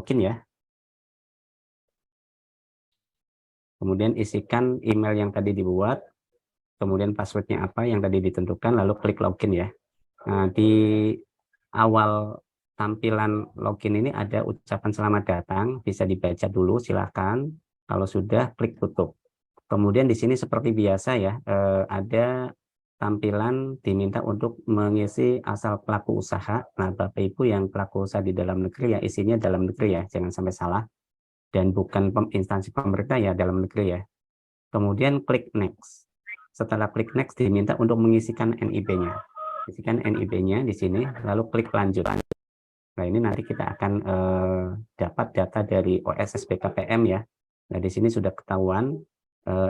login ya. Kemudian isikan email yang tadi dibuat, kemudian passwordnya apa yang tadi ditentukan, lalu klik login ya. Nah, di awal tampilan login ini ada ucapan selamat datang, bisa dibaca dulu silakan. Kalau sudah, klik tutup. Kemudian di sini seperti biasa ya, ada tampilan diminta untuk mengisi asal pelaku usaha. Nah, Bapak Ibu yang pelaku usaha di dalam negeri ya, isinya dalam negeri ya, jangan sampai salah. Dan bukan instansi pemerintah ya, dalam negeri ya. Kemudian klik next. Setelah klik next diminta untuk mengisikan NIB-nya. Isikan NIB-nya di sini, lalu klik lanjut. Nah, ini nanti kita akan dapat data dari OSS BKPM ya. Nah, di sini sudah ketahuan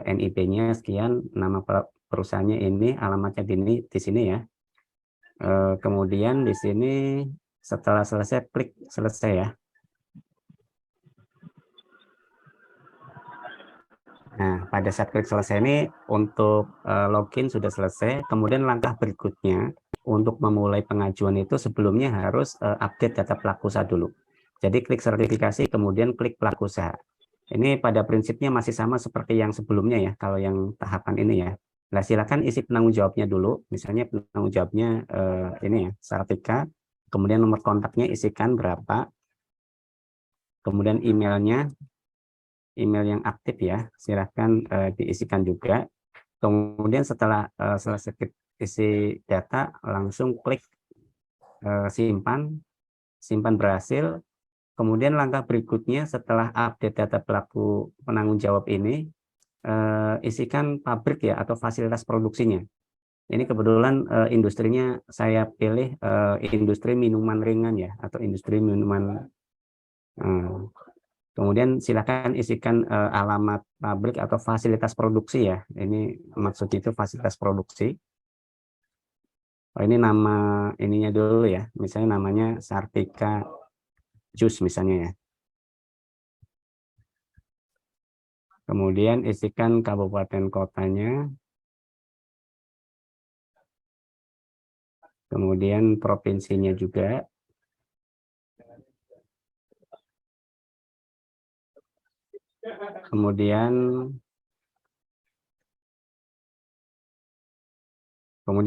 NIB-nya sekian, nama perusahaannya ini, alamatnya di sini ya. Kemudian di sini setelah selesai, klik selesai ya. Nah, pada saat klik selesai ini untuk login sudah selesai. Kemudian langkah berikutnya untuk memulai pengajuan itu sebelumnya harus update data pelaku usaha dulu. Jadi klik sertifikasi, kemudian klik pelaku usaha. Ini pada prinsipnya masih sama seperti yang sebelumnya ya, kalau yang tahapan ini ya. Nah, silakan isi penanggung jawabnya dulu. Misalnya penanggung jawabnya ini ya, Sartika. Kemudian nomor kontaknya isikan berapa. Kemudian emailnya, email yang aktif ya, silahkan diisikan juga. Kemudian setelah selesai isi data, langsung klik simpan berhasil. Kemudian langkah berikutnya setelah update data pelaku penanggung jawab ini, isikan pabrik ya atau fasilitas produksinya. Ini kebetulan industrinya saya pilih industri minuman ringan ya, atau industri minuman. Kemudian silakan isikan alamat pabrik atau fasilitas produksi ya. Ini maksud itu fasilitas produksi. Oh, ini nama ininya dulu ya. Misalnya namanya Sartika Jus misalnya ya. Kemudian isikan kabupaten kotanya. Kemudian provinsinya juga. Kemudian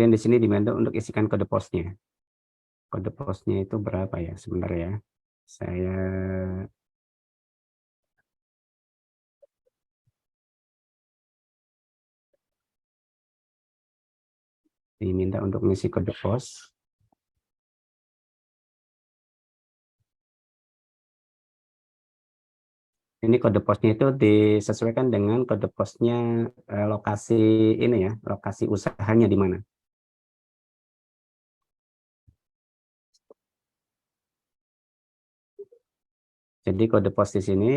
di sini diminta untuk isikan kode posnya. Kode posnya itu berapa ya? Sebentar ya. Saya diminta untuk mengisi kode pos. Ini kode posnya itu disesuaikan dengan kode posnya lokasi ini ya, lokasi usahanya di mana. Jadi kode pos di sini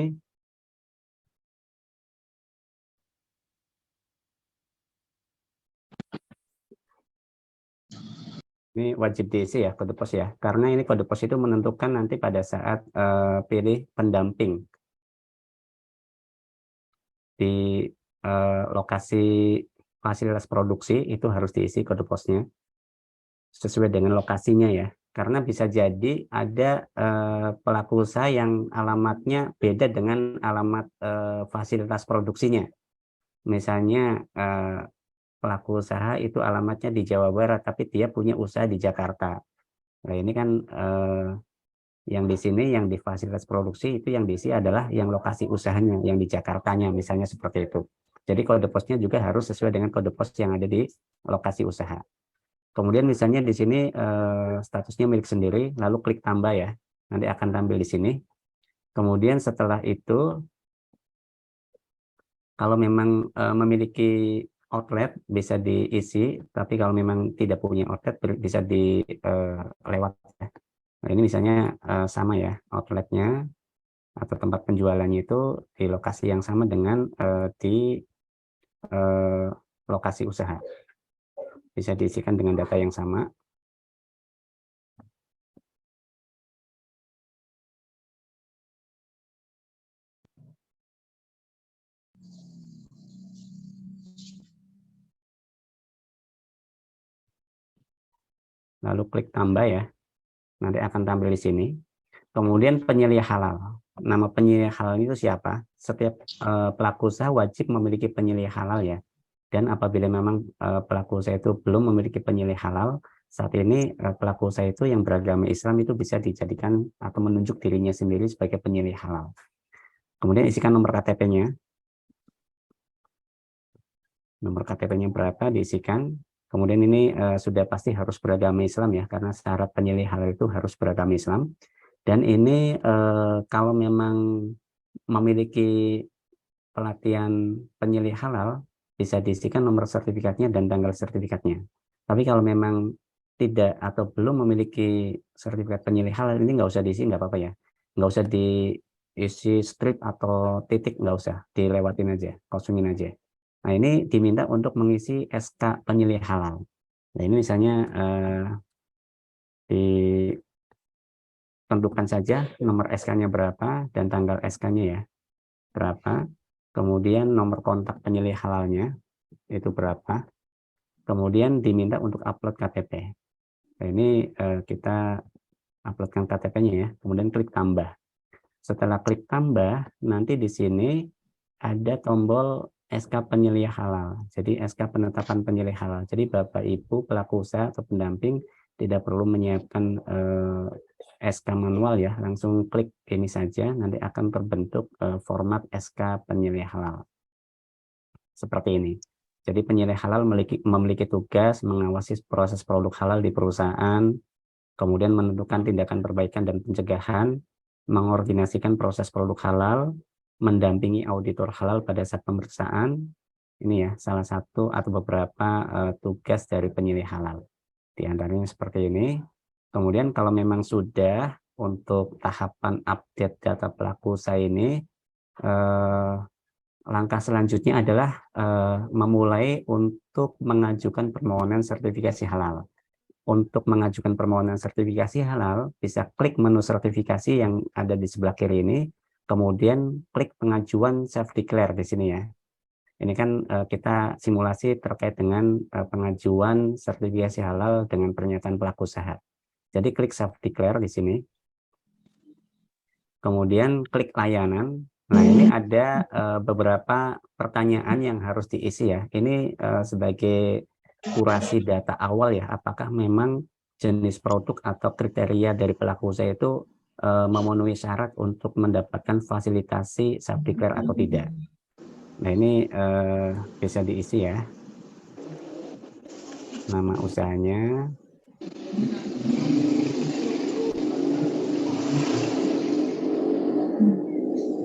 ini wajib diisi ya kode pos ya, karena ini kode pos itu menentukan nanti pada saat pilih pendamping di lokasi fasilitas produksi itu harus diisi kode posnya sesuai dengan lokasinya ya. Karena bisa jadi ada pelaku usaha yang alamatnya beda dengan alamat fasilitas produksinya. Misalnya pelaku usaha itu alamatnya di Jawa Barat, tapi dia punya usaha di Jakarta. Nah, ini kan yang di sini, yang di fasilitas produksi itu yang diisi adalah yang lokasi usahanya, yang di Jakartanya, misalnya seperti itu. Jadi kode posnya juga harus sesuai dengan kode pos yang ada di lokasi usaha. Kemudian misalnya di sini statusnya milik sendiri, lalu klik tambah ya, nanti akan tampil di sini. Kemudian setelah itu, kalau memang memiliki outlet bisa diisi, tapi kalau memang tidak punya outlet bisa dilewat. Nah, ini misalnya sama ya, outletnya atau tempat penjualannya itu di lokasi yang sama dengan di lokasi usaha. Bisa diisikan dengan data yang sama. Lalu klik tambah ya, nanti akan tampil di sini. Kemudian penyelia halal. nama penyilih halal itu siapa? Setiap pelaku usaha wajib memiliki penyilih halal ya. Dan apabila memang pelaku usaha itu belum memiliki penyilih halal, saat ini pelaku usaha itu yang beragama Islam itu bisa dijadikan atau menunjuk dirinya sendiri sebagai penyilih halal. Kemudian isikan nomor KTP-nya. Nomor KTP-nya berapa diisikan. Kemudian ini sudah pasti harus beragama Islam ya, karena syarat penyilih halal itu harus beragama Islam. Dan ini kalau memang memiliki pelatihan penyilih halal, bisa diisikan nomor sertifikatnya dan tanggal sertifikatnya. Tapi kalau memang tidak atau belum memiliki sertifikat penyilih halal, ini nggak usah diisi, nggak apa-apa ya. Nggak usah diisi strip atau titik, nggak usah, dilewatin aja, kosongin aja. Nah, ini diminta untuk mengisi SK penyilih halal. Nah, ini misalnya ditentukan saja nomor SK-nya berapa dan tanggal SK-nya ya berapa. Kemudian nomor kontak penyilih halalnya itu berapa. Kemudian diminta untuk upload KTP. Nah, ini kita uploadkan KTP-nya ya. Kemudian klik tambah. Setelah klik tambah, nanti di sini ada tombol SK penyilih halal. Jadi SK penetapan penyilih halal. Jadi Bapak Ibu pelaku usaha atau pendamping tidak perlu menyiapkan SK manual ya, langsung klik ini saja, nanti akan terbentuk format SK penyilih halal. Seperti ini. Jadi penyilih halal memiliki tugas mengawasi proses produk halal di perusahaan, kemudian menentukan tindakan perbaikan dan pencegahan, mengordinasikan proses produk halal, mendampingi auditor halal pada saat pemeriksaan. Ini ya salah satu atau beberapa tugas dari penyilih halal. Di antaranya seperti ini. Kemudian kalau memang sudah untuk tahapan update data pelaku usaha ini, langkah selanjutnya adalah memulai untuk mengajukan permohonan sertifikasi halal. Untuk mengajukan permohonan sertifikasi halal, bisa klik menu sertifikasi yang ada di sebelah kiri ini, kemudian klik pengajuan self-declare di sini ya. Ini kan kita simulasi terkait dengan pengajuan sertifikasi halal dengan pernyataan pelaku usaha. Jadi klik self-declare di sini. Kemudian klik layanan. Nah, ini ada beberapa pertanyaan yang harus diisi ya. Ini sebagai kurasi data awal ya. Apakah memang jenis produk atau kriteria dari pelaku usaha itu memenuhi syarat untuk mendapatkan fasilitasi self-declare atau tidak. Nah, ini bisa diisi ya. Nama usahanya.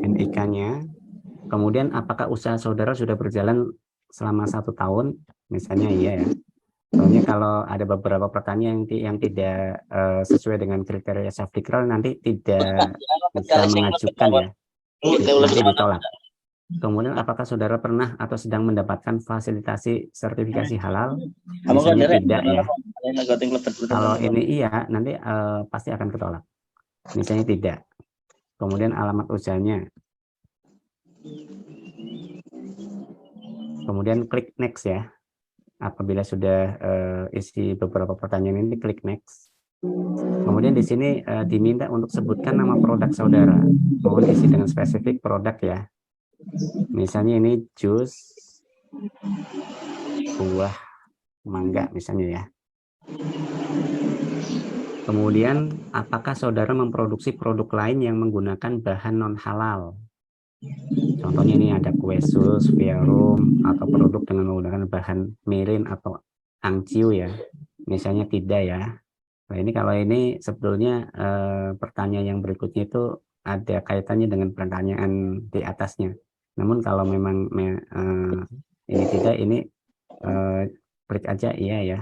NIK-nya. Kemudian apakah usaha saudara sudah berjalan selama 1 tahun? Misalnya iya ya. Soalnya kalau ada beberapa pertanyaan yang tidak sesuai dengan kriteria self-declare nanti tidak bisa mengajukan ya. Nanti ditolak. Kemudian apakah saudara pernah atau sedang mendapatkan fasilitasi sertifikasi halal? Misalnya tidak ya. Kalau ini iya, nanti pasti akan ketolak. Misalnya tidak. Kemudian alamat usahanya. Kemudian klik next ya. Apabila sudah isi beberapa pertanyaan ini, klik next. Kemudian di sini diminta untuk sebutkan nama produk saudara. Mohon isi dengan spesifik produk ya. Misalnya ini jus buah mangga misalnya ya. Kemudian apakah saudara memproduksi produk lain yang menggunakan bahan non halal? Contohnya ini ada kue sus, viarum, atau produk dengan menggunakan bahan mirin atau angciu ya. Misalnya tidak ya. Nah, ini kalau ini sebetulnya pertanyaan yang berikutnya itu ada kaitannya dengan pertanyaan di atasnya. Namun kalau memang ini tidak, ini klik aja iya ya.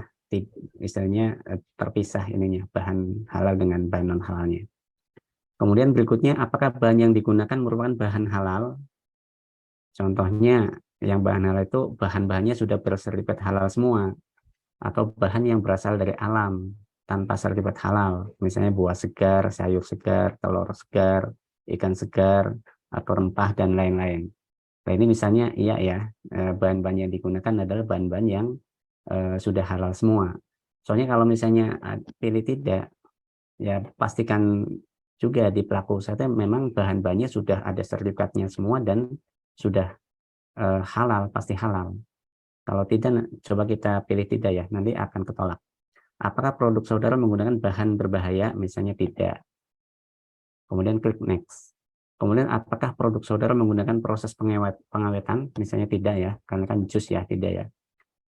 Misalnya terpisah ininya bahan halal dengan bahan non halalnya. Kemudian berikutnya, apakah bahan yang digunakan merupakan bahan halal? Contohnya yang bahan halal itu bahan-bahannya sudah bersertifikat halal semua, atau bahan yang berasal dari alam tanpa sertifikat halal, misalnya buah segar, sayur segar, telur segar, ikan segar, atau rempah dan lain-lain. Nah, ini misalnya iya ya, bahan-bahan yang digunakan adalah bahan-bahan yang sudah halal semua. Soalnya kalau misalnya pilih tidak, ya pastikan juga di pelaku usaha memang bahan-bahannya sudah ada sertifikatnya semua dan sudah halal, pasti halal. Kalau tidak, coba kita pilih tidak ya, nanti akan ketolak. Apakah produk saudara menggunakan bahan berbahaya? Misalnya tidak. Kemudian klik next. Kemudian apakah produk saudara menggunakan proses pengawetan? Misalnya tidak ya, karena kan jus ya, tidak ya.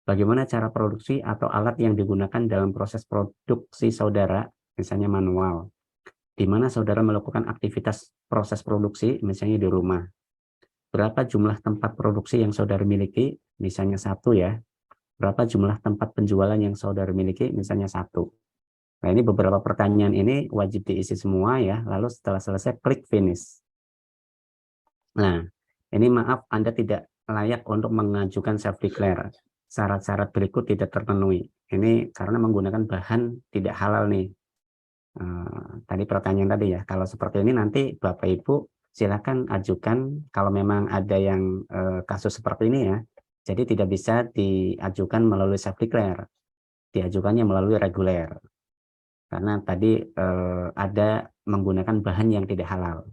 Bagaimana cara produksi atau alat yang digunakan dalam proses produksi saudara? Misalnya manual. Di mana saudara melakukan aktivitas proses produksi, misalnya di rumah. Berapa jumlah tempat produksi yang saudara miliki? Misalnya 1 ya. Berapa jumlah tempat penjualan yang saudara miliki? Misalnya 1. Nah, ini beberapa pertanyaan ini wajib diisi semua ya. Lalu setelah selesai, klik finish. Nah, ini maaf Anda tidak layak untuk mengajukan self-declare. Syarat-syarat berikut tidak terpenuhi. Ini karena menggunakan bahan tidak halal nih. Tadi pertanyaan tadi ya, kalau seperti ini nanti Bapak Ibu silakan ajukan kalau memang ada yang kasus seperti ini ya. Jadi tidak bisa diajukan melalui self-declare, diajukannya melalui reguler. Karena tadi ada menggunakan bahan yang tidak halal.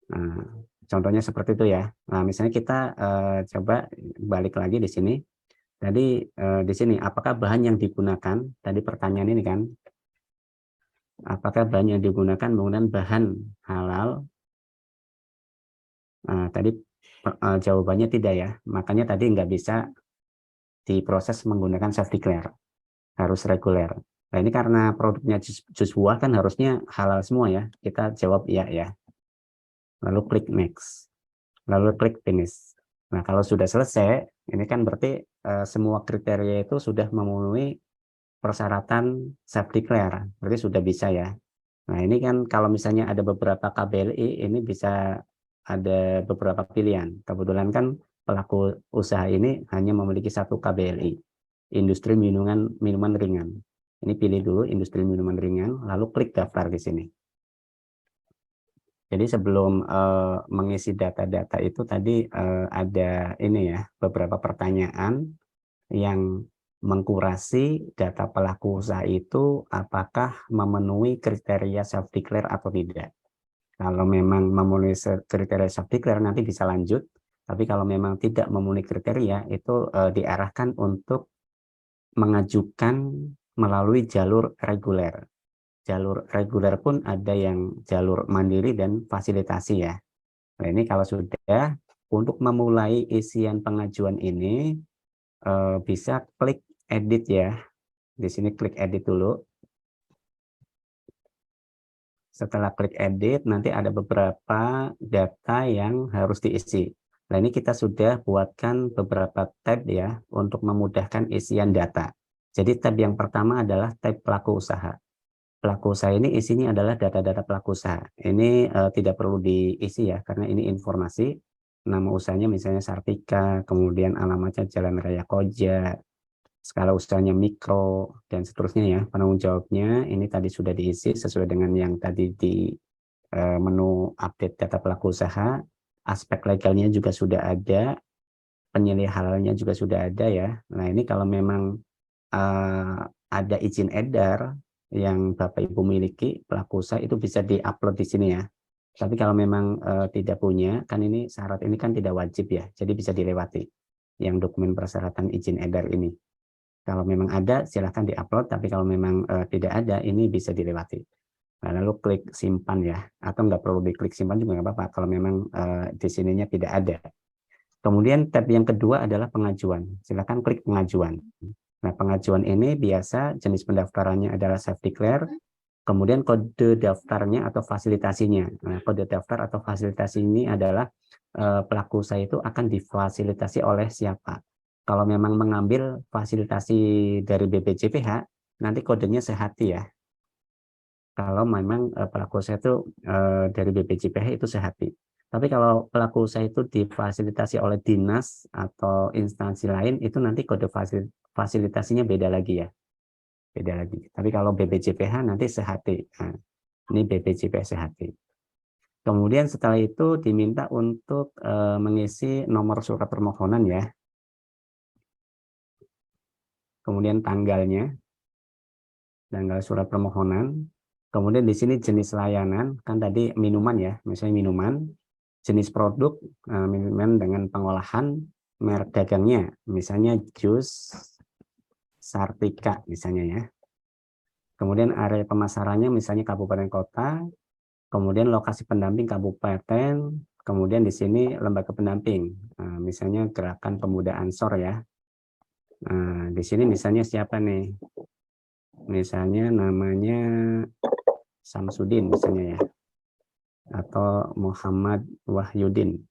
Nah, contohnya seperti itu ya. Nah, misalnya kita coba balik lagi di sini. Tadi di sini, apakah bahan yang digunakan? Tadi pertanyaan ini kan, apakah bahan yang digunakan menggunakan bahan halal? Nah, tadi jawabannya tidak ya. Makanya tadi nggak bisa diproses menggunakan self-declare. Harus reguler. Nah, ini karena produknya jus buah kan harusnya halal semua ya. Kita jawab iya ya. Lalu klik next. Lalu klik finish. Nah, kalau sudah selesai, ini kan berarti semua kriteria itu sudah memenuhi persyaratan self-declare. Berarti sudah bisa ya. Nah, ini kan kalau misalnya ada beberapa KBLI, ini bisa ada beberapa pilihan. Kebetulan kan pelaku usaha ini hanya memiliki 1 KBLI, industri minuman ringan. Ini pilih dulu industri minuman ringan, lalu klik daftar di sini. Jadi sebelum mengisi data-data itu tadi ada ini ya, beberapa pertanyaan yang mengkurasi data pelaku usaha itu apakah memenuhi kriteria self-declare atau tidak. Kalau memang memenuhi kriteria self-declare nanti bisa lanjut, tapi kalau memang tidak memenuhi kriteria itu diarahkan untuk mengajukan melalui jalur reguler. Jalur reguler pun ada yang jalur mandiri dan fasilitasi ya. Nah, ini kalau sudah untuk memulai isian pengajuan ini bisa klik edit ya. Di sini klik edit dulu. Setelah klik edit nanti ada beberapa data yang harus diisi. Nah, ini kita sudah buatkan beberapa tab ya untuk memudahkan isian data. Jadi tab yang pertama adalah tab pelaku usaha. Pelaku usaha ini isinya adalah data-data pelaku usaha. Ini tidak perlu diisi ya, karena ini informasi. Nama usahanya misalnya Sartika, kemudian alamatnya Jalan Raya Koja, skala usahanya mikro, dan seterusnya ya. Penanggung jawabnya ini tadi sudah diisi sesuai dengan yang tadi di menu update data pelaku usaha. Aspek legalnya juga sudah ada, penyelih halalnya juga sudah ada ya. Nah, ini kalau memang ada izin edar yang Bapak Ibu miliki pelaku usaha itu bisa diupload di sini ya. Tapi kalau memang tidak punya, kan ini syarat ini kan tidak wajib ya, jadi bisa dilewati yang dokumen persyaratan izin edar ini. Kalau memang ada silahkan diupload, tapi kalau memang tidak ada ini bisa dilewati. Nah, lalu klik simpan ya, atau nggak perlu diklik simpan juga nggak apa-apa kalau memang di sininya tidak ada. Kemudian tab yang kedua adalah pengajuan. Silakan klik pengajuan. Nah, pengajuan ini biasa jenis pendaftarannya adalah self-declare, kemudian kode daftarnya atau fasilitasinya. Nah, kode daftar atau fasilitasi ini adalah pelaku usaha itu akan difasilitasi oleh siapa. Kalau memang mengambil fasilitasi dari BPJPH, nanti kodenya sehati ya. Kalau memang pelaku usaha itu dari BPJPH itu sehati. Tapi kalau pelaku usaha itu difasilitasi oleh dinas atau instansi lain, itu nanti kode fasilitasinya beda lagi ya. Beda lagi. Tapi kalau BPJPH nanti sehati. Nah, ini BPJPH sehati. Kemudian setelah itu diminta untuk mengisi nomor surat permohonan ya. Kemudian tanggalnya, tanggal surat permohonan. Kemudian di sini jenis layanan, kan tadi minuman ya, misalnya minuman, jenis produk, minuman dengan pengolahan, merek dagangnya, misalnya jus, Sartika misalnya ya. Kemudian area pemasarannya misalnya kabupaten kota, kemudian lokasi pendamping kabupaten, kemudian di sini lembaga pendamping, misalnya Gerakan Pemuda Ansor ya. Nah, di sini misalnya siapa nih? Misalnya namanya Samsudin misalnya ya, atau Muhammad Wahyudin,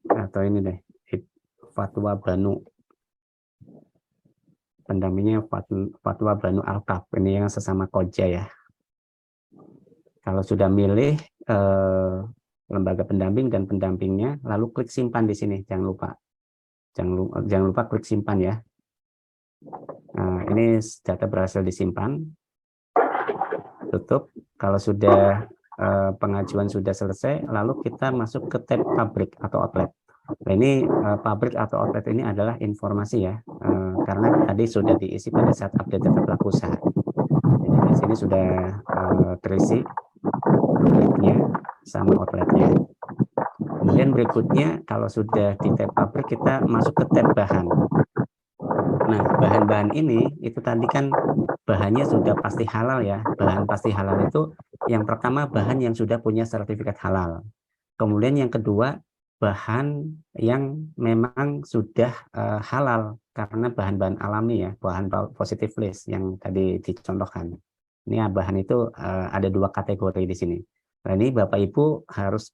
atau ini deh, Fatwa Banu, pendampingnya Fatwa Banu Al-Kaf, ini yang sesama koja ya. Kalau sudah milih lembaga pendamping dan pendampingnya, lalu klik simpan di sini, jangan lupa. Jangan lupa klik simpan ya. Nah, ini data berhasil disimpan. Tutup. Kalau sudah pengajuan sudah selesai, lalu kita masuk ke tab pabrik atau outlet. Nah, ini pabrik atau outlet ini adalah informasi ya, karena tadi sudah diisi pada saat update data pelaku usaha. Jadi di sini sudah terisi pabriknya sama outletnya. Kemudian berikutnya, kalau sudah di tab pabrik, kita masuk ke tab bahan. Nah, bahan-bahan ini, itu tadi kan bahannya sudah pasti halal ya. Bahan pasti halal itu, yang pertama bahan yang sudah punya sertifikat halal. Kemudian yang kedua, bahan yang memang sudah halal, karena bahan-bahan alami ya, bahan positive list yang tadi dicontohkan. Ini bahan itu ada 2 kategori di sini. Nah, ini Bapak Ibu harus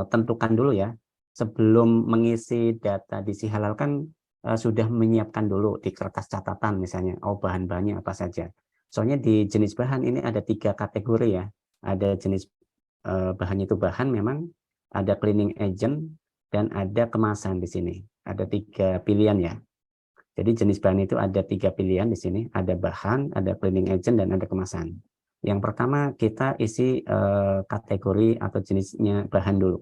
tentukan dulu ya, sebelum mengisi data di Si Halal kan sudah menyiapkan dulu di kertas catatan misalnya, oh bahan-bahannya apa saja. Soalnya di jenis bahan ini ada 3 kategori ya, ada jenis bahan itu bahan memang, ada cleaning agent, dan ada kemasan di sini. Ada 3 pilihan ya. Jadi jenis bahan itu ada 3 pilihan di sini, ada bahan, ada cleaning agent, dan ada kemasan. Yang pertama kita isi kategori atau jenisnya bahan dulu.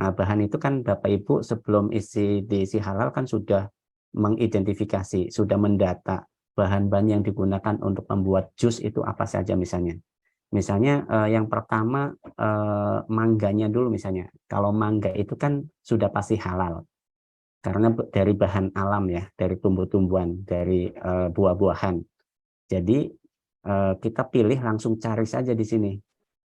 Nah, bahan itu kan Bapak Ibu sebelum isi di Si Halal kan sudah mengidentifikasi, sudah mendata bahan-bahan yang digunakan untuk membuat jus itu apa saja misalnya. Misalnya yang pertama mangganya dulu misalnya. Kalau mangga itu kan sudah pasti halal. Karena dari bahan alam ya, dari tumbuh-tumbuhan, dari buah-buahan. Jadi kita pilih langsung cari saja di sini.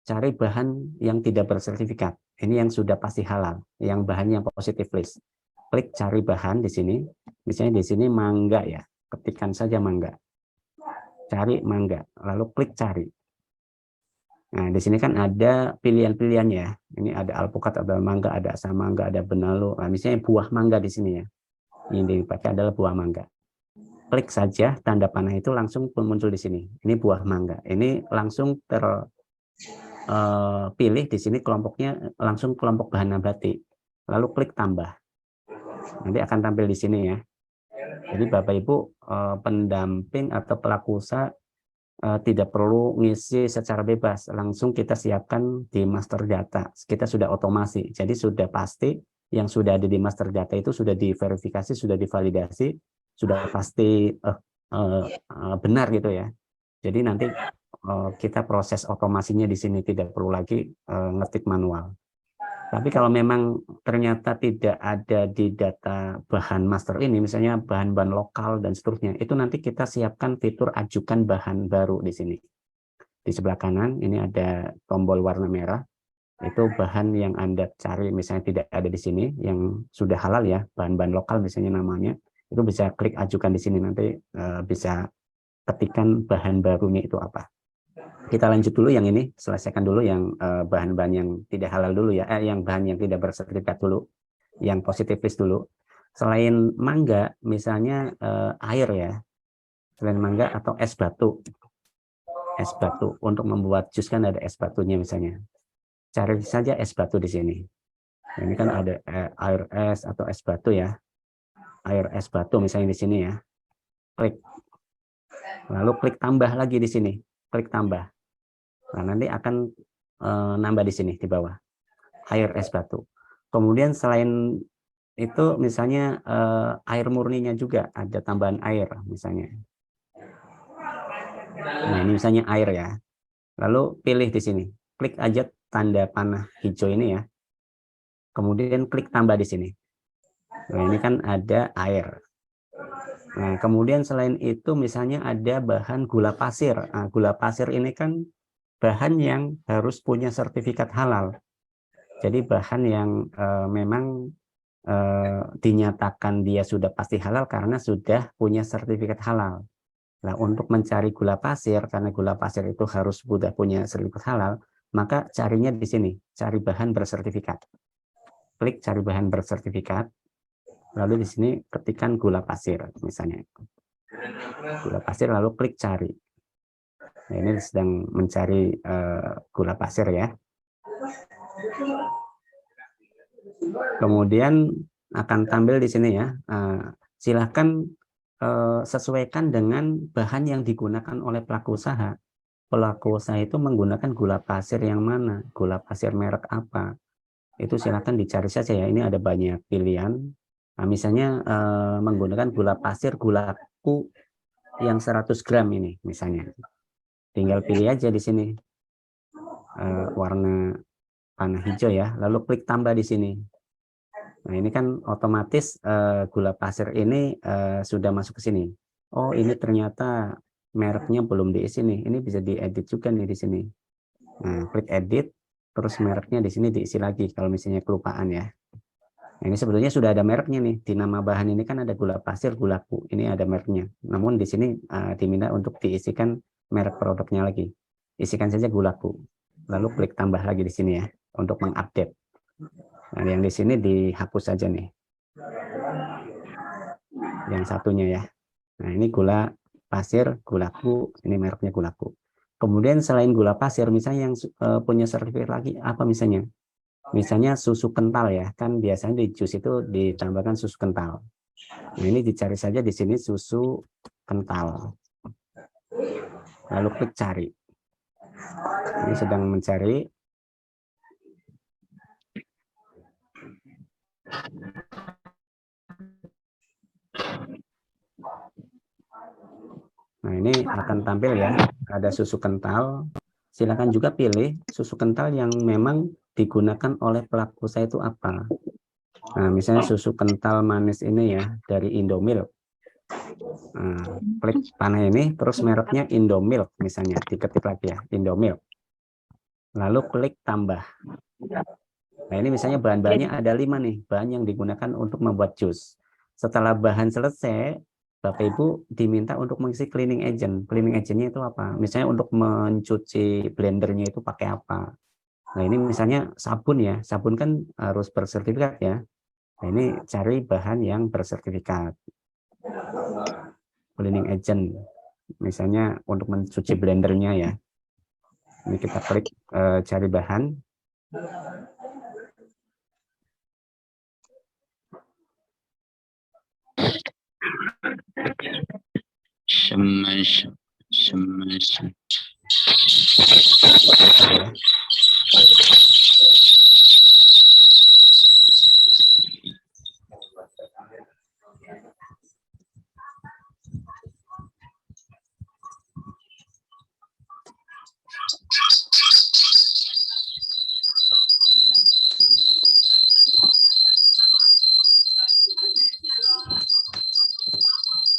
Cari bahan yang tidak bersertifikat. Ini yang sudah pasti halal, yang bahannya positive list. Klik cari bahan di sini. Misalnya di sini mangga ya, ketikkan saja mangga. Cari mangga, lalu klik cari. Nah, di sini kan ada pilihan-pilihannya ya. Ini ada alpukat, ada mangga, ada asam mangga, ada benalu. Nah, misalnya buah mangga di sini ya. Ini dipakai adalah buah mangga. Klik saja tanda panah itu langsung muncul di sini. Ini buah mangga. Ini langsung terpilih di sini kelompoknya langsung kelompok bahan nabati. Lalu klik tambah. Nanti akan tampil di sini ya. Jadi Bapak Ibu pendamping atau pelaku usaha tidak perlu ngisi secara bebas, langsung kita siapkan di master data. Kita sudah otomasi, jadi sudah pasti yang sudah ada di master data itu sudah diverifikasi, sudah divalidasi, sudah pasti benar gitu ya. Jadi nanti kita proses otomasinya di sini tidak perlu lagi ngetik manual. Tapi kalau memang ternyata tidak ada di data bahan master ini, misalnya bahan-bahan lokal dan seterusnya, itu nanti kita siapkan fitur ajukan bahan baru di sini. Di sebelah kanan ini ada tombol warna merah, itu bahan yang Anda cari misalnya tidak ada di sini, yang sudah halal ya, bahan-bahan lokal misalnya namanya, itu bisa klik ajukan di sini, nanti bisa ketikkan bahan barunya itu apa. Kita lanjut dulu yang ini, selesaikan dulu yang bahan-bahan yang tidak halal dulu ya, yang bahan yang tidak bersertifikat dulu, yang positif list dulu. Selain mangga, misalnya air ya, selain mangga atau es batu. Es batu, untuk membuat jus kan ada es batunya misalnya. Cari saja es batu di sini. Ini kan ada air es atau es batu ya. Air es batu misalnya di sini ya. Klik. Lalu klik tambah lagi di sini. Klik tambah. Nah, nanti akan nambah di sini di bawah air es batu. Kemudian selain itu misalnya air murninya juga ada tambahan air misalnya. Nah, ini misalnya air ya. Lalu pilih di sini, klik aja tanda panah hijau ini ya. Kemudian klik tambah di sini. Nah, ini kan ada air. Nah, kemudian selain itu misalnya ada bahan gula pasir. Nah, gula pasir ini kan bahan yang harus punya sertifikat halal. Jadi bahan yang memang dinyatakan dia sudah pasti halal karena sudah punya sertifikat halal. Nah, untuk mencari gula pasir, karena gula pasir itu harus sudah punya sertifikat halal, maka carinya di sini, cari bahan bersertifikat. Klik cari bahan bersertifikat, lalu di sini ketikkan gula pasir, misalnya. Gula pasir, lalu klik cari. Nah, ini sedang mencari gula pasir ya. Kemudian akan tampil di sini ya. Silahkan sesuaikan dengan bahan yang digunakan oleh pelaku usaha. Pelaku usaha itu menggunakan gula pasir yang mana, gula pasir merek apa. Itu silahkan dicari saja ya. Ini ada banyak pilihan. Nah, misalnya menggunakan gula pasir gulaku yang 100 gram ini misalnya. Tinggal pilih aja di sini warna panah hijau ya. Lalu klik tambah di sini. Nah, ini kan otomatis gula pasir ini sudah masuk ke sini. Oh, ini ternyata mereknya belum diisi nih. Ini bisa diedit juga nih di sini. Nah, klik edit, terus mereknya di sini diisi lagi kalau misalnya kelupaan ya. Nah, ini sebetulnya sudah ada mereknya nih. Di nama bahan ini kan ada gula pasir, gulaku. Ini ada mereknya. Namun di sini diminta untuk diisikan merek produknya lagi. Isikan saja gulaku. Lalu klik tambah lagi di sini ya untuk mengupdate. Nah, yang di sini dihapus saja nih. Yang satunya ya. Nah, ini gula pasir, gulaku, ini mereknya gulaku. Kemudian selain gula pasir, misalnya yang punya sertifikat lagi apa misalnya? Misalnya susu kental ya, kan biasanya di jus itu ditambahkan susu kental. Nah, ini dicari saja di sini susu kental. Lalu klik cari. Ini sedang mencari. Nah, ini akan tampil ya, ada susu kental. Silakan juga pilih susu kental yang memang digunakan oleh pelaku usaha itu apa. Nah, misalnya susu kental manis ini ya, dari Indomilk. Nah, klik panah ini, terus mereknya Indomilk misalnya, diketik lagi ya, Indomilk. Lalu klik tambah. Nah, ini misalnya bahan-bahannya ada 5 nih, bahan yang digunakan untuk membuat jus. Setelah bahan selesai, Bapak Ibu diminta untuk mengisi cleaning agent. Cleaning agentnya itu apa? Misalnya untuk mencuci blendernya itu pakai apa? Nah, ini misalnya sabun ya, sabun kan harus bersertifikat ya. Nah, ini cari bahan yang bersertifikat. Cleaning agent, misalnya untuk mencuci blendernya ya. Ini kita klik cari bahan.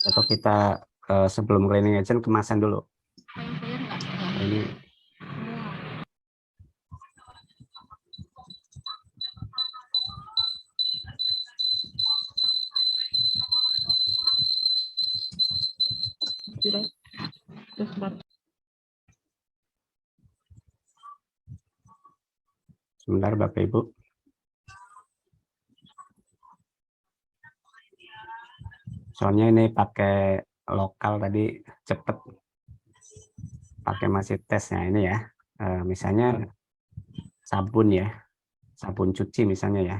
Atau kita sebelum cleaning agent kemasan dulu. Ini sebentar Bapak Ibu. Soalnya ini pakai lokal tadi cepet, pakai masih tesnya ini ya. Misalnya sabun ya, sabun cuci misalnya ya.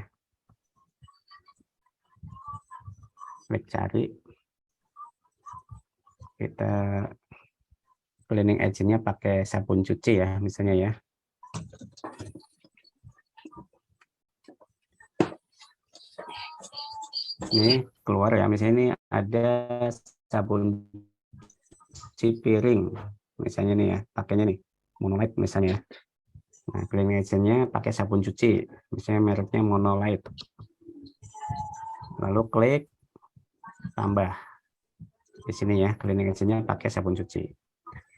Klik cari. Kita cleaning agentnya pakai sabun cuci ya, misalnya ya. Ini keluar ya, misalnya ini ada sabun cuci piring, misalnya nih ya, pakainya nih. Monolite misalnya. Nah, cleaning agent-nya pakai sabun cuci, misalnya mereknya Monolite. Lalu klik tambah. Di sini ya, cleaning agent-nya pakai sabun cuci.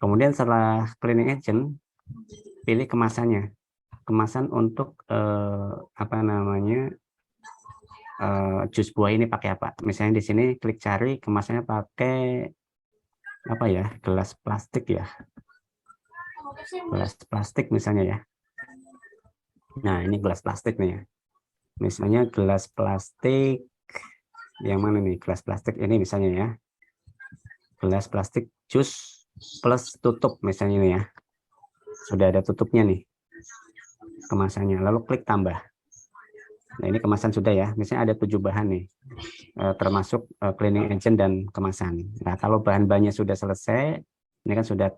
Kemudian setelah cleaning agent, pilih kemasannya. Kemasan untuk apa namanya, jus buah ini pakai apa? Misalnya di sini klik cari, kemasannya pakai apa ya? Gelas plastik ya. Gelas plastik misalnya ya. Nah, ini gelas plastik nih ya. Misalnya gelas plastik yang mana nih? Gelas plastik ini misalnya ya. Gelas plastik jus plus tutup misalnya ini ya. Sudah ada tutupnya nih kemasannya. Lalu klik tambah. Nah, ini kemasan sudah ya. Misalnya ada 7 bahan nih. Termasuk cleaning agent dan kemasan. Nah, kalau bahan-bahannya sudah selesai, ini kan sudah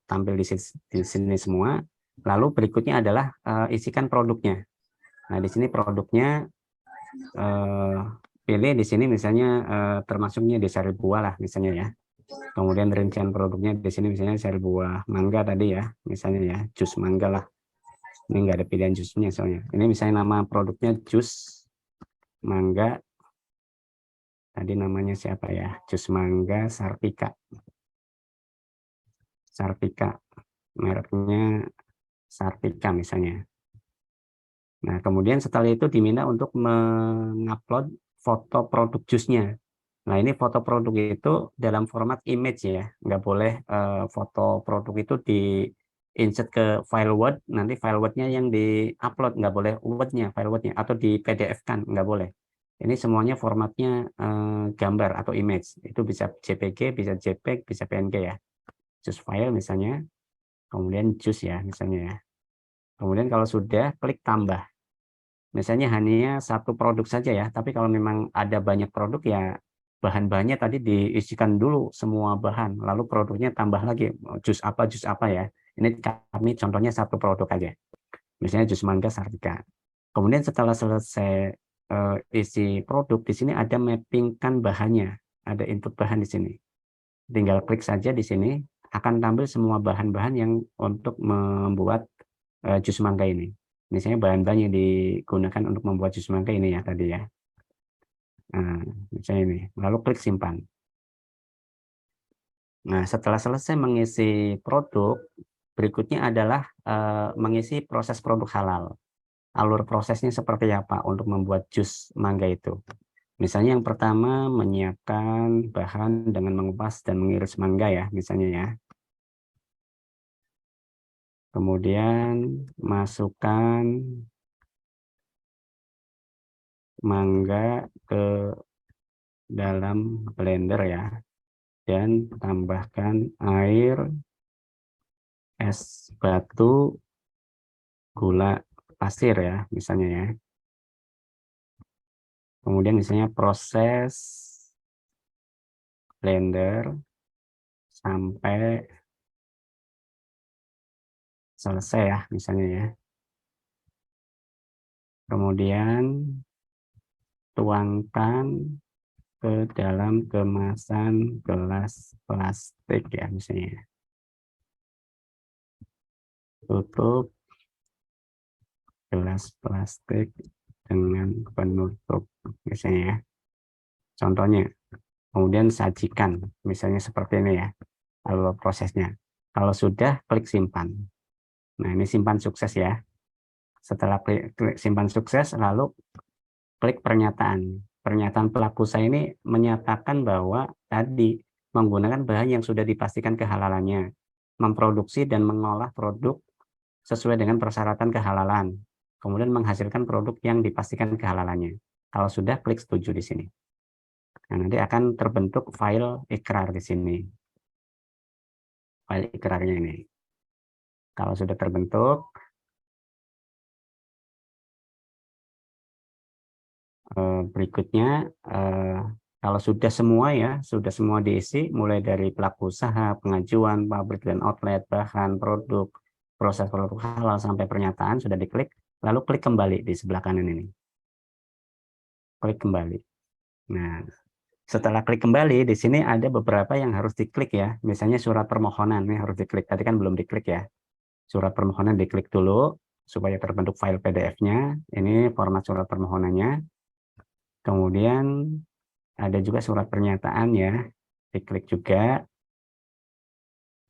tampil di sini semua. Lalu berikutnya adalah isikan produknya. Nah, di sini produknya pilih di sini misalnya termasuknya di sari buah lah misalnya ya. Kemudian rincian produknya di sini misalnya sari buah mangga tadi ya, misalnya ya, jus mangga lah. Ini enggak ada pilihan jusnya soalnya. Ini misalnya nama produknya jus mangga. Tadi namanya siapa ya? Jus mangga Sartika. Sartika. Mereknya Sartika misalnya. Nah, kemudian setelah itu diminta untuk mengupload foto produk jusnya. Nah, ini foto produk itu dalam format image ya. Nggak boleh foto produk itu di-insert ke file Word, nanti file Word-nya yang di-upload, nggak boleh Word-nya, file Word-nya, atau di PDF-kan, nggak boleh. Ini semuanya formatnya gambar atau image. Itu bisa JPG, bisa JPEG, bisa PNG ya. Choose file misalnya, kemudian choose ya misalnya ya. Kemudian kalau sudah, klik tambah. Misalnya hanya satu produk saja ya, tapi kalau memang ada banyak produk ya bahan-bahannya tadi diisikan dulu semua bahan, lalu produknya tambah lagi jus apa ya. Ini kami contohnya satu produk aja, misalnya jus mangga Sartika. Kemudian setelah selesai isi produk, di sini ada mappingkan bahannya, ada input bahan di sini. Tinggal klik saja di sini, akan tampil semua bahan-bahan yang untuk membuat jus mangga ini. Misalnya bahan-bahan yang digunakan untuk membuat jus mangga ini ya tadi ya. Nah, misalnya ini, lalu klik simpan. Nah, setelah selesai mengisi produk, berikutnya adalah mengisi proses produk halal. Alur prosesnya seperti apa untuk membuat jus mangga itu. Misalnya yang pertama menyiapkan bahan dengan mengupas dan mengiris mangga ya, misalnya ya. Kemudian masukkan mangga ke dalam blender ya, dan tambahkan air, es batu, gula pasir ya misalnya ya. Kemudian misalnya proses blender sampai selesai ya misalnya ya. Kemudian tuangkan ke dalam kemasan gelas plastik ya misalnya. Tutup gelas plastik dengan penutup misalnya ya. Contohnya. Kemudian sajikan misalnya seperti ini ya. Kalau prosesnya. Kalau sudah klik simpan. Nah, ini simpan sukses ya. Setelah klik simpan sukses, lalu klik pernyataan. Pernyataan pelaku usaha ini menyatakan bahwa tadi menggunakan bahan yang sudah dipastikan kehalalannya, memproduksi dan mengolah produk sesuai dengan persyaratan kehalalan, kemudian menghasilkan produk yang dipastikan kehalalannya. Kalau sudah, klik setuju di sini. Nah, nanti akan terbentuk file ikrar di sini. File ikrarnya ini. Kalau sudah terbentuk, berikutnya kalau sudah semua ya, sudah semua diisi, mulai dari pelaku usaha, pengajuan, pabrik dan outlet, bahan, produk, proses produk halal sampai pernyataan sudah diklik, lalu klik kembali di sebelah kanan ini. Klik kembali. Nah, Setelah klik kembali, di sini ada beberapa yang harus diklik ya. Misalnya surat permohonan, ini harus diklik. Tadi kan belum diklik ya. Surat permohonan diklik dulu, supaya terbentuk file PDF-nya. Ini format surat permohonannya. Kemudian ada juga surat pernyataan ya. Diklik juga.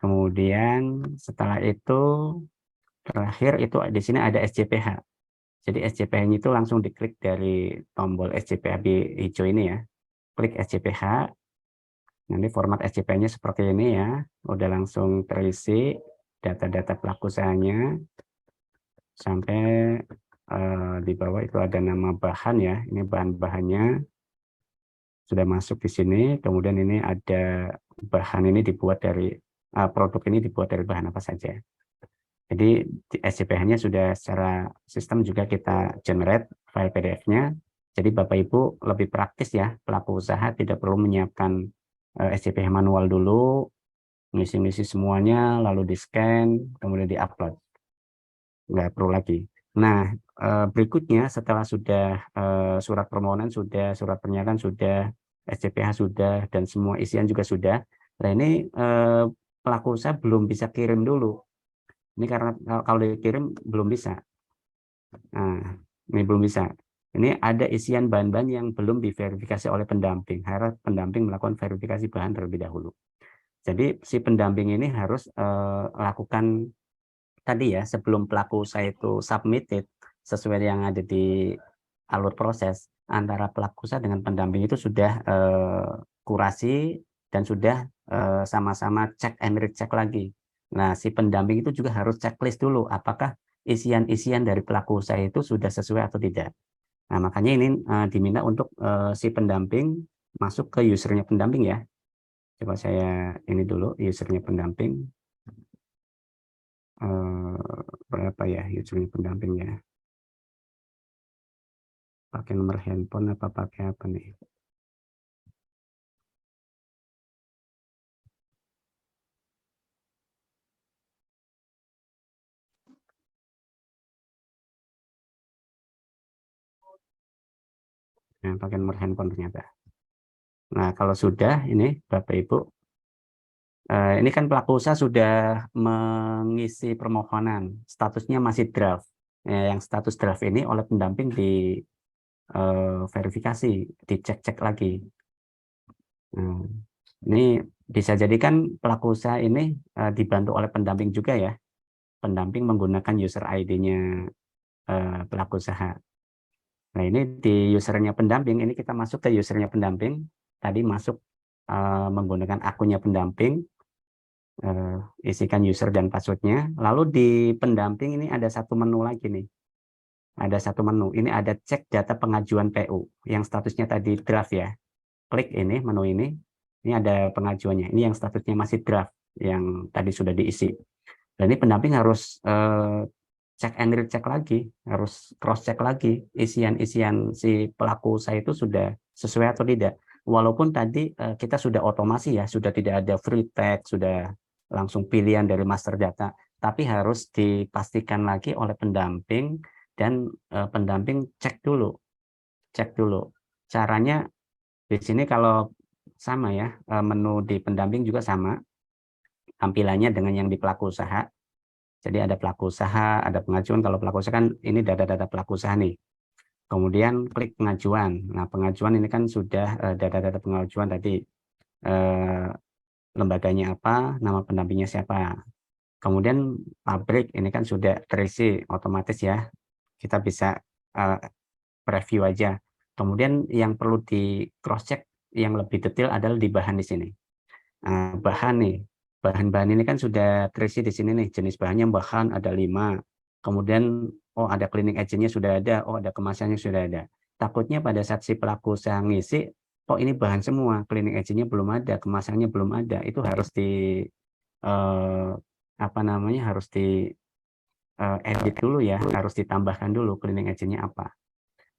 Kemudian setelah itu, terakhir itu di sini ada SJPH. Jadi SJPH-nya itu langsung diklik dari tombol SJPH hijau ini ya. Klik SJPH. Nanti format SJPH-nya seperti ini ya. Udah langsung terisi data-data pelaku usahanya. Sampai di bawah itu ada nama bahan ya. Ini bahan-bahannya sudah masuk di sini. Kemudian ini ada bahan ini dibuat dari produk ini dibuat dari bahan apa saja. Jadi SJPH-nya sudah secara sistem juga kita generate file PDF-nya. Jadi Bapak Ibu lebih praktis ya, pelaku usaha tidak perlu menyiapkan SJPH manual dulu, ngisi-ngisi semuanya, lalu di-scan, kemudian di-upload. Nggak perlu lagi. Nah, berikutnya setelah sudah surat permohonan sudah, surat pernyataan sudah, SJPH sudah, dan semua isian juga sudah. Nah ini pelaku usaha belum bisa kirim dulu. Ini karena kalau dikirim belum bisa. Nah, ini belum bisa. Ini ada isian bahan-bahan yang belum diverifikasi oleh pendamping. Harus pendamping melakukan verifikasi bahan terlebih dahulu. Jadi si pendamping ini harus lakukan tadi ya, sebelum pelaku usaha itu submitted sesuai yang ada di alur proses, antara pelaku usaha dengan pendamping itu sudah kurasi dan sudah sama-sama cek and recheck lagi. Nah, si pendamping itu juga harus checklist dulu apakah isian-isian dari pelaku usaha itu sudah sesuai atau tidak. Nah, makanya ini diminta untuk si pendamping masuk ke usernya pendamping ya. Coba saya ini dulu usernya pendamping. Berapa ya usernya pendamping ya? Pakai nomor handphone apa pakai apa nih? Nah, pakai nomor handphone ternyata. Nah, kalau sudah ini Bapak Ibu, ini kan pelaku usaha sudah mengisi permohonan, statusnya masih draft. Yang status draft ini oleh pendamping di verifikasi, dicek-cek lagi. Nah, ini bisa jadikan pelaku usaha ini dibantu oleh pendamping juga ya. Pendamping menggunakan user ID-nya pelaku usaha. Nah, ini di usernya pendamping, ini kita masuk ke usernya pendamping. Tadi masuk menggunakan akunnya pendamping, isikan user dan passwordnya. Lalu di pendamping ini ada satu menu lagi nih. Ada satu menu, ini ada cek data pengajuan PU, yang statusnya tadi draft ya. Klik ini, menu ini ada pengajuannya. Ini yang statusnya masih draft, yang tadi sudah diisi. Dan ini pendamping harus cek and recheck lagi, harus cross check lagi isian-isian si pelaku usaha itu sudah sesuai atau tidak. Walaupun tadi kita sudah otomasi ya, sudah tidak ada free text, sudah langsung pilihan dari master data, tapi harus dipastikan lagi oleh pendamping dan pendamping cek dulu. Caranya di sini kalau sama ya, menu di pendamping juga sama tampilannya dengan yang di pelaku usaha. Jadi ada pelaku usaha, ada pengajuan. Kalau pelaku usaha kan ini data-data pelaku usaha nih. Kemudian klik pengajuan. Nah, pengajuan ini kan sudah data-data pengajuan tadi. Lembaganya apa, nama pendampingnya siapa. Kemudian pabrik ini kan sudah terisi otomatis ya. Kita bisa preview aja. Kemudian yang perlu di cross check yang lebih detail adalah di bahan di sini. Bahan nih, bahan-bahan ini kan sudah terisi di sini nih, jenis bahannya bahan ada 5. Kemudian oh ada cleaning agent-nya sudah ada, oh ada kemasannya sudah ada. Takutnya pada saat si pelaku usaha ngisi, oh ini bahan semua, cleaning agent-nya belum ada, kemasannya belum ada. Itu harus di apa namanya? Harus di edit dulu ya, harus ditambahkan dulu cleaning agent-nya apa.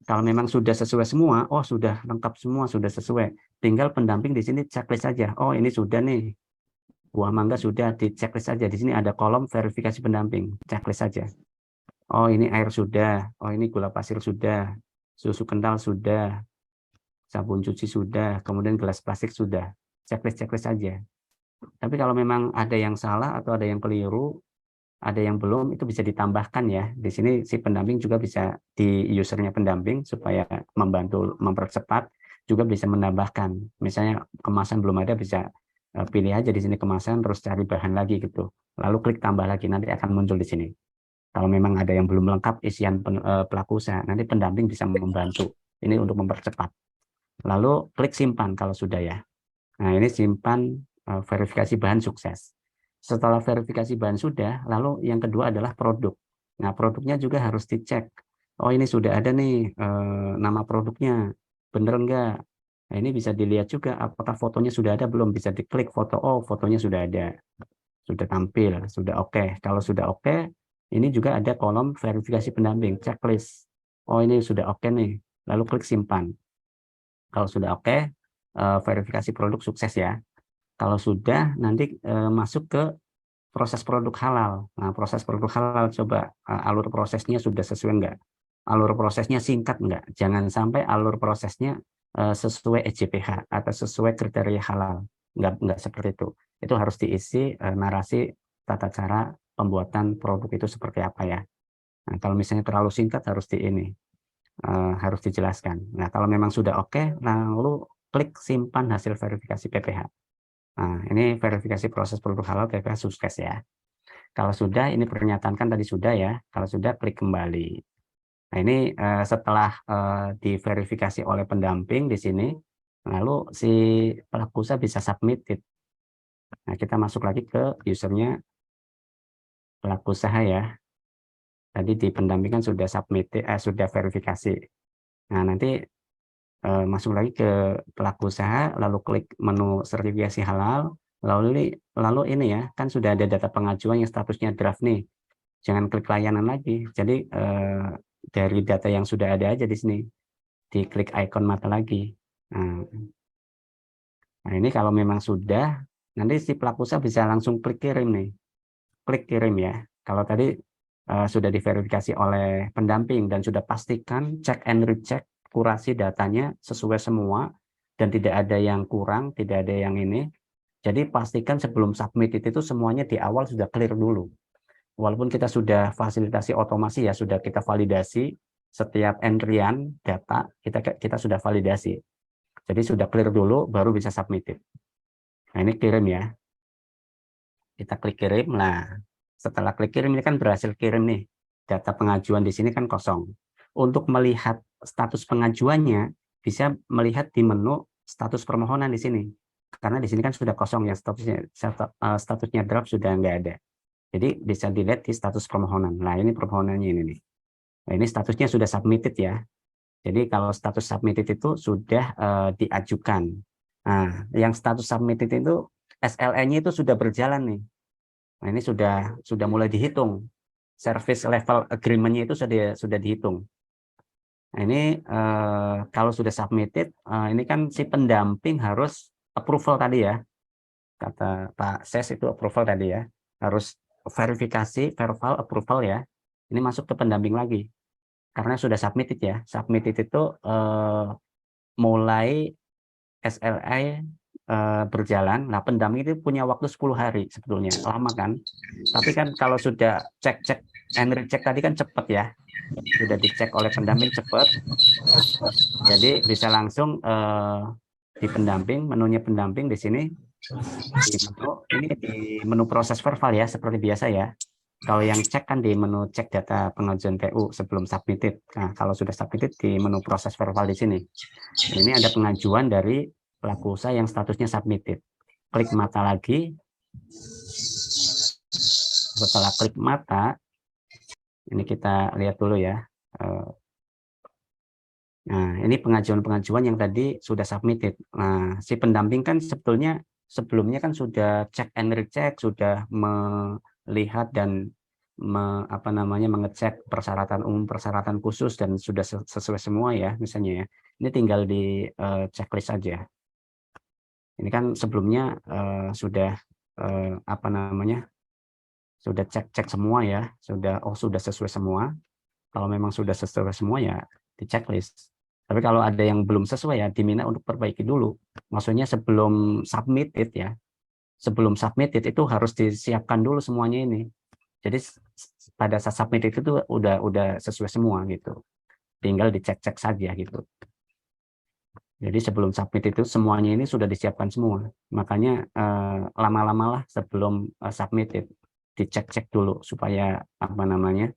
Kalau memang sudah sesuai semua, oh sudah lengkap semua, sudah sesuai. Tinggal pendamping di sini checklist saja. Oh ini sudah nih, buah mangga sudah, di checklist saja. Di sini ada kolom verifikasi pendamping, checklist saja. Oh ini air sudah, oh ini gula pasir sudah, susu kental sudah, sabun cuci sudah, kemudian gelas plastik sudah, checklist saja. Tapi kalau memang ada yang salah atau ada yang keliru, ada yang belum, itu bisa ditambahkan ya. Di sini si pendamping juga bisa, di usernya pendamping supaya membantu mempercepat, juga bisa menambahkan. Misalnya kemasan belum ada, bisa pilih aja di sini kemasan, terus cari bahan lagi gitu. Lalu klik tambah lagi, nanti akan muncul di sini. Kalau memang ada yang belum lengkap isian pelaku usaha, nanti pendamping bisa membantu. Ini untuk mempercepat. Lalu klik simpan kalau sudah ya. Nah, ini simpan verifikasi bahan sukses. Setelah verifikasi bahan sudah, lalu yang kedua adalah produk. Nah, produknya juga harus dicek. Oh, ini sudah ada nih nama produknya. Bener enggak? Nah, ini bisa dilihat juga apakah fotonya sudah ada belum. Bisa diklik foto, oh fotonya sudah ada. Sudah tampil, sudah oke. Kalau sudah oke, ini juga ada kolom verifikasi pendamping, checklist. Oh, ini sudah oke nih. Lalu klik simpan. Kalau sudah oke, verifikasi produk sukses ya. Kalau sudah, nanti masuk ke proses produk halal. Nah, proses produk halal, coba alur prosesnya sudah sesuai enggak? Alur prosesnya singkat enggak? Jangan sampai alur prosesnya sesuai EJPH atau sesuai kriteria halal. Enggak seperti itu. Itu harus diisi narasi tata cara pembuatan produk itu seperti apa ya. Nah, kalau misalnya terlalu singkat harus harus dijelaskan. Nah, kalau memang sudah oke, lalu klik simpan hasil verifikasi PPH. Nah, ini verifikasi proses produk halal PPH sukses ya. Kalau sudah, ini pernyataan kan tadi sudah ya. Kalau sudah, klik kembali. Nah, ini setelah diverifikasi oleh pendamping di sini, lalu si pelaku usaha bisa submit. Nah, kita masuk lagi ke usernya pelaku usaha ya. Tadi di pendampingan sudah submit, sudah verifikasi. Nah, nanti masuk lagi ke pelaku usaha, lalu klik menu sertifikasi halal, lalu ini ya, kan sudah ada data pengajuan yang statusnya draft nih. Jangan klik layanan lagi. Jadi dari data yang sudah ada aja di sini, diklik ikon mata lagi. Nah, ini kalau memang sudah, nanti si pelaku usaha bisa langsung klik kirim nih. Klik kirim ya. Kalau tadi sudah diverifikasi oleh pendamping dan sudah pastikan cek and recheck, kurasi datanya sesuai semua dan tidak ada yang kurang, tidak ada yang ini. Jadi pastikan sebelum submit itu semuanya di awal sudah clear dulu. Walaupun kita sudah fasilitasi otomasi ya, sudah kita validasi setiap entrian data, kita sudah validasi. Jadi sudah clear dulu baru bisa submit. Nah, ini kirim ya. Kita klik kirim. Nah, setelah klik kirim ini kan berhasil kirim nih. Data pengajuan di sini kan kosong. Untuk melihat status pengajuannya, bisa melihat di menu status permohonan di sini. Karena di sini kan sudah kosong ya, statusnya draft sudah nggak ada. Jadi bisa dilihat di status permohonan. Nah, ini permohonannya ini nih. Nah, ini statusnya sudah submitted ya. Jadi kalau status submitted itu sudah diajukan. Nah, yang status submitted itu SLA-nya itu sudah berjalan nih. Nah, ini sudah mulai dihitung. Service level agreement-nya itu sudah dihitung. Nah, ini kalau sudah submitted, ini kan si pendamping harus approval tadi ya. Kata Pak Ses itu approval tadi ya. Harus verifikasi, verbal approval ya. Ini masuk ke pendamping lagi. Karena sudah submitted ya. Submitted itu mulai SLA berjalan. Nah, pendamping itu punya waktu 10 hari sebetulnya. Lama kan? Tapi kan kalau sudah cek and recheck tadi kan cepat ya. Sudah dicek oleh pendamping cepat. Jadi bisa langsung di pendamping, menunya pendamping di sini. Ini di menu proses verbal ya, seperti biasa ya. Kalau yang cek kan di menu cek data pengajuan PU sebelum submitted. Nah, kalau sudah submitted di menu proses verbal di sini. Ini ada pengajuan dari pelaku usaha yang statusnya submitted. Klik mata lagi. Setelah klik mata, ini kita lihat dulu ya. Nah, ini pengajuan-pengajuan yang tadi sudah submitted. Nah, si pendamping kan sebelumnya kan sudah cek and recheck, sudah melihat dan mengecek persyaratan umum, persyaratan khusus dan sudah sesuai semua ya, misalnya ya. Ini tinggal di checklist saja. Ini kan sebelumnya sudah sudah cek semua ya, sudah sesuai semua. Kalau memang sudah sesuai semua ya di checklist. Tapi kalau ada yang belum sesuai ya diminta untuk perbaiki dulu. Maksudnya sebelum submitted ya. Sebelum submitted itu harus disiapkan dulu semuanya ini. Jadi pada saat submit itu tuh udah sesuai semua gitu. Tinggal dicek-cek saja gitu. Jadi sebelum submit itu semuanya ini sudah disiapkan semua. Makanya lama-lamalah sebelum submitted dicek-cek dulu supaya apa namanya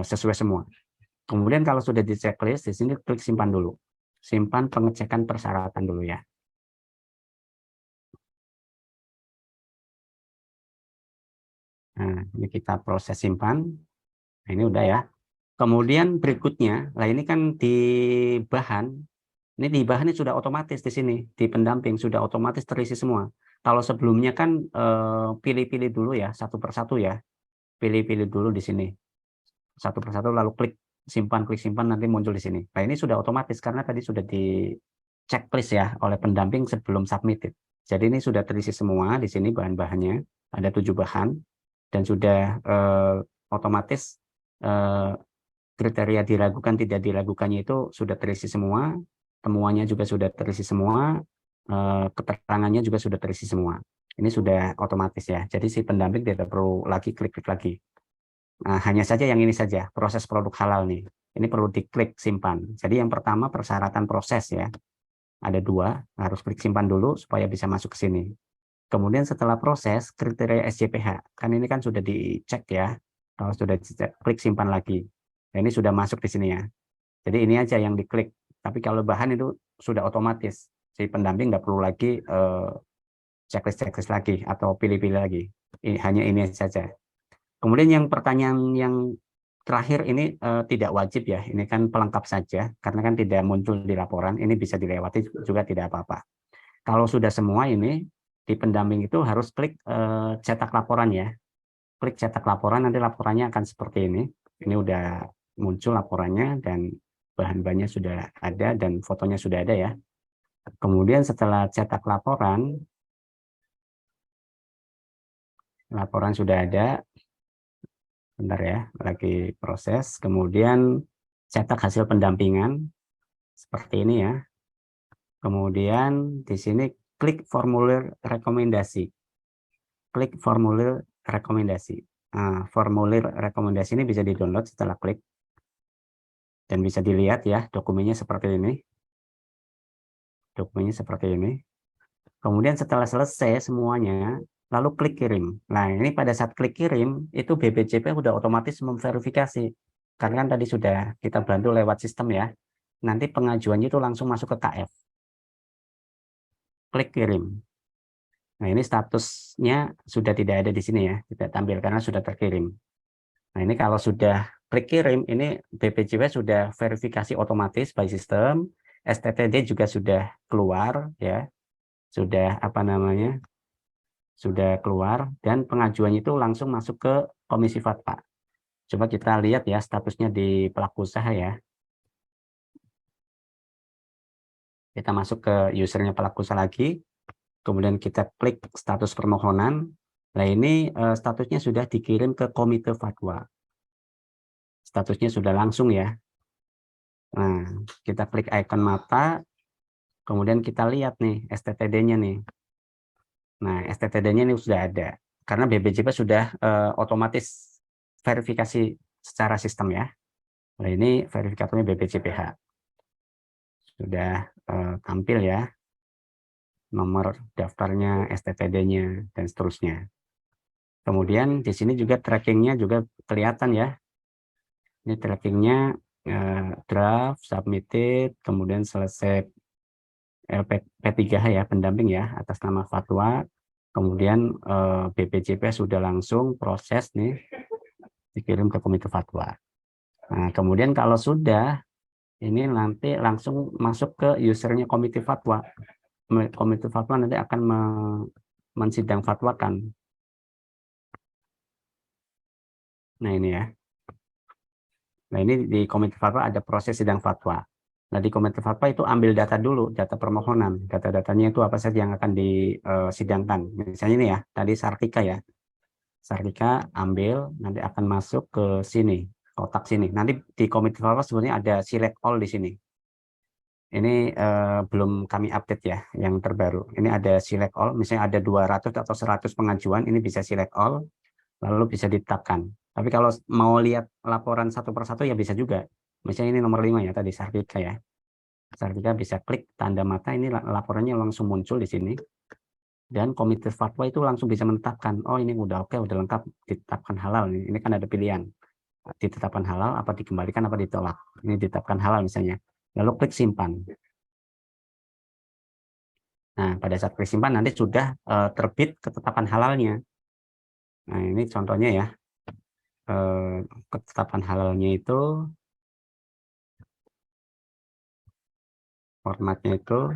sesuai semua. Kemudian kalau sudah di checklist di sini klik simpan dulu. Simpan pengecekan persyaratan dulu ya. Nah, ini kita proses simpan. Nah, ini udah ya. Kemudian berikutnya, lah ini kan di bahan, ini sudah otomatis di sini, di pendamping sudah otomatis terisi semua. Kalau sebelumnya kan pilih-pilih dulu ya, satu persatu ya, pilih-pilih dulu di sini, satu persatu lalu klik simpan nanti muncul di sini. Nah ini sudah otomatis karena tadi sudah di checklist ya oleh pendamping sebelum submitted. Jadi ini sudah terisi semua di sini bahan-bahannya, ada 7 bahan dan sudah otomatis kriteria diragukan tidak diragukannya itu sudah terisi semua, temuannya juga sudah terisi semua, keterangannya juga sudah terisi semua. Ini sudah otomatis ya. Jadi si pendamping tidak perlu lagi klik-klik lagi. Nah, hanya saja yang ini saja, proses produk halal nih. Ini perlu diklik simpan. Jadi yang pertama persyaratan proses ya. Ada 2, harus klik simpan dulu supaya bisa masuk ke sini. Kemudian setelah proses kriteria SJPH, kan ini kan sudah dicek ya. Kalau sudah dicek, klik simpan lagi. Nah, ini sudah masuk di sini ya. Jadi ini aja yang diklik. Tapi kalau bahan itu sudah otomatis. Si pendamping nggak perlu lagi checklist lagi atau pilih-pilih lagi. Hanya ini saja. Kemudian yang pertanyaan yang terakhir ini tidak wajib ya. Ini kan pelengkap saja karena kan tidak muncul di laporan. Ini bisa dilewati juga tidak apa-apa. Kalau sudah semua ini di pendamping itu harus klik cetak laporan ya. Klik cetak laporan, nanti laporannya akan seperti ini. Ini udah muncul laporannya dan bahan-bahannya sudah ada dan fotonya sudah ada ya. Kemudian setelah cetak laporan sudah ada, bentar ya, lagi proses. Kemudian cetak hasil pendampingan seperti ini ya. Kemudian di sini klik formulir rekomendasi. Klik formulir rekomendasi. Nah, formulir rekomendasi ini bisa di-download setelah klik. Dan bisa dilihat ya, dokumennya seperti ini. Dokumennya seperti ini. Kemudian setelah selesai semuanya, lalu klik kirim. Nah, ini pada saat klik kirim, itu BPJP sudah otomatis memverifikasi. Karena kan tadi sudah kita bantu lewat sistem ya. Nanti pengajuannya itu langsung masuk ke KF. Klik kirim. Nah, ini statusnya sudah tidak ada di sini ya, tidak tampil karena sudah terkirim. Nah, ini kalau sudah klik kirim, ini BPJP sudah verifikasi otomatis by system, STTD juga sudah keluar ya. Sudah apa namanya? Sudah keluar dan pengajuannya itu langsung masuk ke Komisi Fatwa. Coba kita lihat ya statusnya di pelaku usaha ya. Kita masuk ke usernya pelaku usaha lagi. Kemudian kita klik status permohonan. Nah ini statusnya sudah dikirim ke Komite Fatwa. Statusnya sudah langsung ya. Nah kita klik ikon mata. Kemudian kita lihat nih STTD-nya nih. Nah STTD-nya ini sudah ada. Karena BPJP sudah otomatis verifikasi secara sistem ya. Nah ini verifikatornya BPJPH. Sudah tampil ya. Nomor daftarnya, STTD-nya, dan seterusnya. Kemudian di sini juga trackingnya juga kelihatan ya. Ini trackingnya draft, submitted, kemudian selesai LP3H ya, pendamping ya, atas nama Fatwa. Kemudian BPJP sudah langsung proses nih, dikirim ke Komite Fatwa. Nah, kemudian kalau sudah, ini nanti langsung masuk ke usernya Komite Fatwa. Komite Fatwa nanti akan mensidang fatwakan. Nah ini ya. Nah ini di Komite Fatwa ada proses sidang fatwa. Nah di Komite Fatwa itu ambil data dulu, data permohonan. Data-datanya itu apa saja yang akan disidangkan. Misalnya ini ya, tadi Sartika ya. Sartika ambil, nanti akan masuk ke sini, kotak sini. Nanti di Komite Fatwa sebenarnya ada select all di sini. Ini belum kami update ya, yang terbaru. Ini ada select all, misalnya ada 200 atau 100 pengajuan, ini bisa select all, lalu bisa ditetapkan. Tapi kalau mau lihat laporan satu persatu ya bisa juga. Misalnya ini nomor 5 ya tadi, Sartika ya. Sartika bisa klik tanda mata, ini laporannya langsung muncul di sini. Dan komite fatwa itu langsung bisa menetapkan, oh ini udah oke, udah lengkap, ditetapkan halal. Ini kan ada pilihan, ditetapkan halal, apa dikembalikan, apa ditolak. Ini ditetapkan halal misalnya. Lalu klik simpan. Nah, pada saat klik simpan nanti sudah terbit ketetapan halalnya. Nah, ini contohnya ya. Ketetapan halalnya itu formatnya itu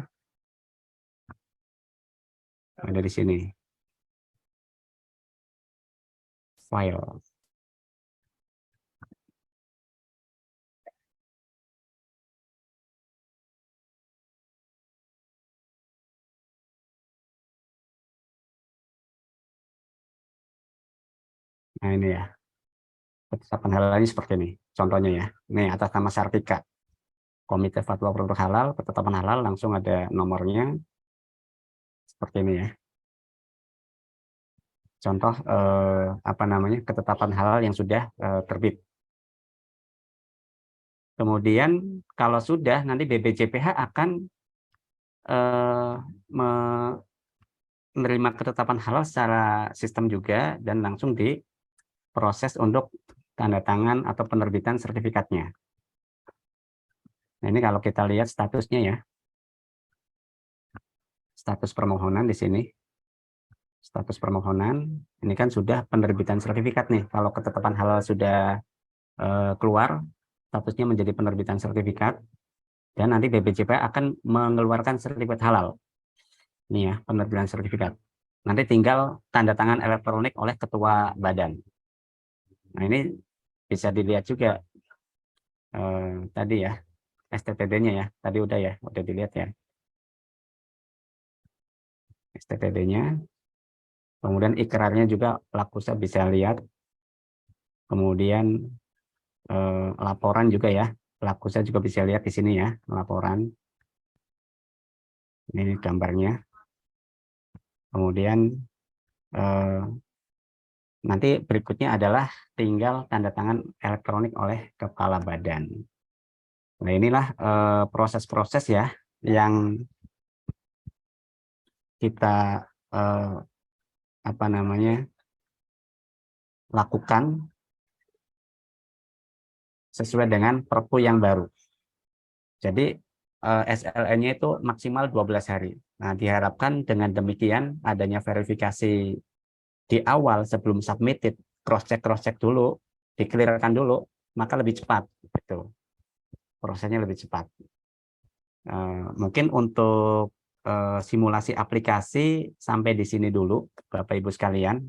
ada di sini. File. Nah, ini ya. Ketetapan halalnya seperti ini. Contohnya ya. Ini atas nama Sartika. Komite Fatwa Produk Halal, ketetapan halal langsung ada nomornya seperti ini ya. Contoh apa namanya? Ketetapan halal yang sudah terbit. Kemudian kalau sudah nanti BPJPH akan menerima ketetapan halal secara sistem juga dan langsung diproses untuk tanda tangan atau penerbitan sertifikatnya. Nah, ini kalau kita lihat statusnya ya, status permohonan di sini, status permohonan, ini kan sudah penerbitan sertifikat nih. Kalau ketetapan halal sudah keluar, statusnya menjadi penerbitan sertifikat, dan nanti BPJPH akan mengeluarkan sertifikat halal. Ini ya, penerbitan sertifikat. Nanti tinggal tanda tangan elektronik oleh ketua badan. Nah, ini bisa dilihat juga tadi ya, STTD-nya ya, tadi udah dilihat ya, STTD-nya, kemudian ikrarnya juga Lakusa bisa lihat, kemudian laporan juga ya, Lakusa juga bisa lihat di sini ya, laporan, ini gambarnya, kemudian nanti berikutnya adalah tinggal tanda tangan elektronik oleh kepala badan. Nah, inilah proses-proses ya yang kita apa namanya lakukan sesuai dengan Perpu yang baru. Jadi SLN-nya itu maksimal 12 hari. Nah, diharapkan dengan demikian adanya verifikasi di awal sebelum submitted, cross-check dulu, di-clearkan dulu, maka lebih cepat. Gitu. Prosesnya lebih cepat. Mungkin untuk simulasi aplikasi sampai di sini dulu, Bapak Ibu sekalian.